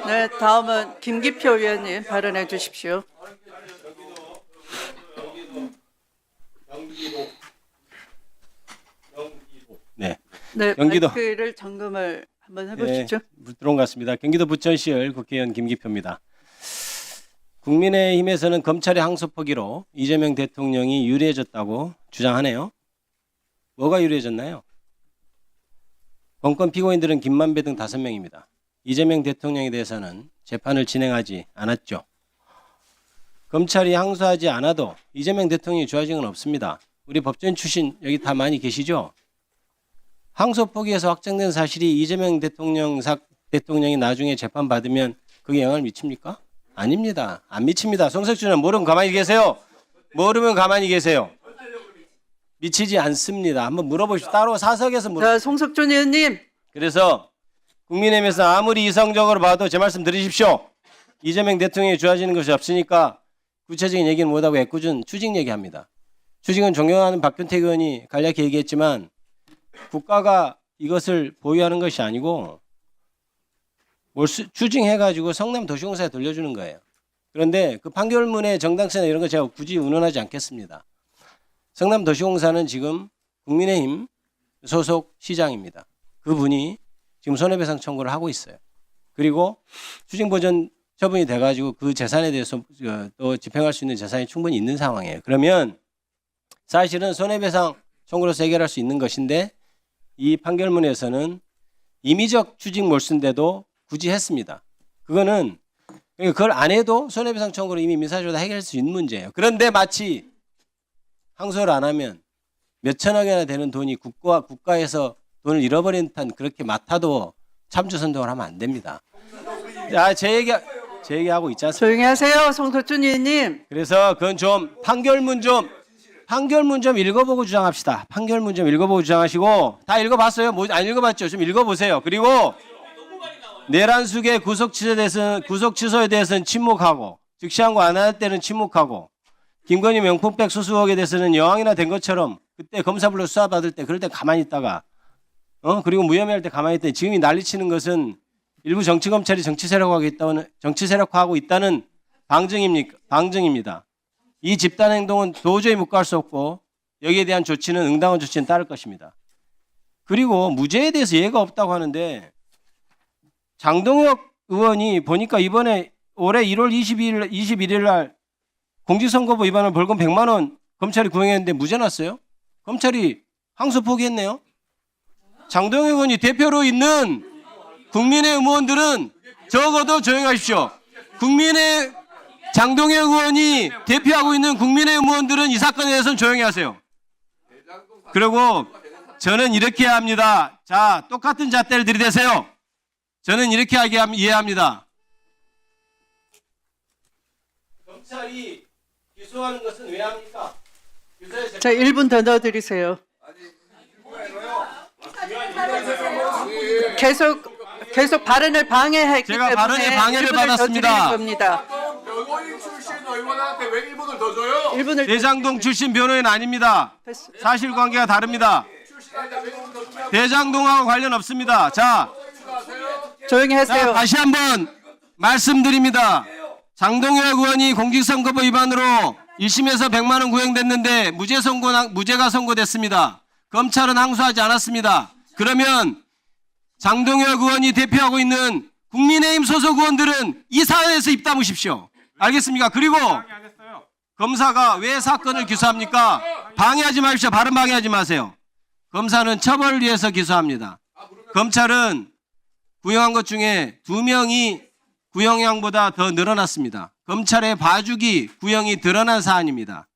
네, 다음은 김기표 의원님 발언해 주십시오. 네. 네, 경기도. 마이크를 점검을 한번 해보시죠. 들어온 것 같습니다. 경기도 부천시을 국회의원 김기표입니다. 국민의힘에서는 검찰의 항소 포기로 이재명 대통령이 유리해졌다고 주장하네요. 뭐가 유리해졌나요? 건건 피고인들은 김만배 등 5명입니다. 이재명 대통령에 대해서는 재판을 진행하지 않았죠. 검찰이 항소하지 않아도 이재명 대통령이 좋아진 건 없습니다. 우리 법조인 출신 여기 다 많이 계시죠? 항소 포기에서 확정된 사실이 이재명 대통령이 나중에 재판받으면 그게 영향을 미칩니까? 아닙니다. 안 미칩니다. 송석준은 모르면 가만히 계세요. 모르면 가만히 계세요. 미치지 않습니다. 한번 물어보십시오. 따로 사석에서 자, 송석준 의원님. 그래서 국민의힘에서 아무리 이성적으로 봐도 제 말씀 들으십시오. 이재명 대통령이 좋아지는 것이 없으니까 구체적인 얘기는 못하고 애꿎은 추징 얘기합니다. 추징은 존경하는 박균택 의원이 간략히 얘기했지만 국가가 이것을 보유하는 것이 아니고 추징해가지고 성남도시공사에 돌려주는 거예요. 그런데 그 판결문의 정당성이나 이런 거 제가 굳이 운운하지 않겠습니다. 성남도시공사는 지금 국민의힘 소속 시장입니다. 그분이 지금 손해배상 청구를 하고 있어요. 그리고 추징보전 처분이 돼가지고 그 재산에 대해서 또 집행할 수 있는 재산이 충분히 있는 상황이에요. 그러면 사실은 손해배상 청구로서 해결할 수 있는 것인데 이 판결문에서는 임의적 추징 몰수인데도 굳이 했습니다. 그거는 그걸 안 해도 손해배상 청구로 이미 민사적으로 다 해결할 수 있는 문제예요. 그런데 마치 항소를 안 하면 몇 천억이나 되는 돈이 국가에서 돈을 잃어버린 듯한 그렇게 맡아도 참주선동을 하면 안 됩니다. 자, 제 얘기하고 있지 않습니까? 조용히 하세요, 송석준 의원님. 그래서 그건 좀 판결문 좀 읽어보고 주장합시다. 판결문 좀 읽어보고 주장하시고 다 읽어봤어요? 안 읽어봤죠? 좀 읽어보세요. 그리고 내란숙의 구속 취소에 대해서는 침묵하고 즉시 항고 안 할 때는 침묵하고 김건희 명품백 수수 의혹에 대해서는 여왕이나 된 것처럼 그때 검사 불러 수사받을 때 그럴 때 가만히 있다가 그리고 무혐의할 때 가만히 있다. 지금이 난리치는 것은 일부 정치검찰이 정치 세력화하고 있다는 방증입니다. 이 집단 행동은 도저히 묵과할 수 없고 여기에 대한 조치는 응당한 조치는 따를 것입니다. 그리고 무죄에 대해서 예가 없다고 하는데 장동혁 의원이 보니까 이번에 올해 1월 21일 날 공직선거법 위반을 벌금 100만 원 검찰이 구형했는데 무죄 났어요. 검찰이 항소 포기했네요. 장동혁 의원이 대표로 있는 국민의 의원들은 적어도 조용하십시오. 장동혁 의원이 대표하고 있는 국민의 의원들은 이 사건에 대해서는 조용히 하세요. 그리고 저는 이렇게 합니다. 자, 똑같은 잣대를 들이대세요. 저는 이렇게 이해합니다. 검찰이 기소하는 것은 왜 합니까? 자, 1분 더 넣어드리세요. 계속 발언을 방해했기 제가 때문에 발언에 방해를 1분을 받았습니다. 더 드리는 겁니다. 변호인 출신 의원한테 왜 1분을 더 줘요? 1분을 대장동 출신 변호인 아닙니다. 사실관계가 다릅니다. 대장동하고 관련 없습니다. 자, 조용히 하세요. 다시 한번 말씀드립니다. 장동혁 의원이 공직선거법 위반으로 1심에서 100만 원 구형됐는데 무죄가 선고됐습니다. 검찰은 항소하지 않았습니다. 그러면 장동혁 의원이 대표하고 있는 국민의힘 소속 의원들은 이 사안에서 입 다무십시오. 알겠습니까? 그리고 검사가 왜 사건을 기소합니까? 방해하지 마십시오. 발언 방해하지 마세요. 검사는 처벌을 위해서 기소합니다. 검찰은 구형한 것 중에 2명이 구형량보다 더 늘어났습니다. 검찰의 봐주기 구형이 드러난 사안입니다.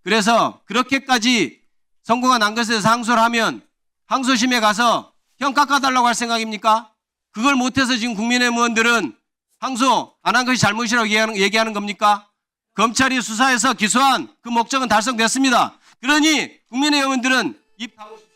그래서 그렇게까지 선고가 난 것에 대해서 항소를 하면 항소심에 가서 형 깎아달라고 할 생각입니까? 그걸 못해서 지금 국민의힘 의원들은 항소 안 한 것이 잘못이라고 얘기하는 겁니까? 검찰이 수사해서 기소한 그 목적은 달성됐습니다. 그러니 국민의힘 의원들은 입 다무십시오.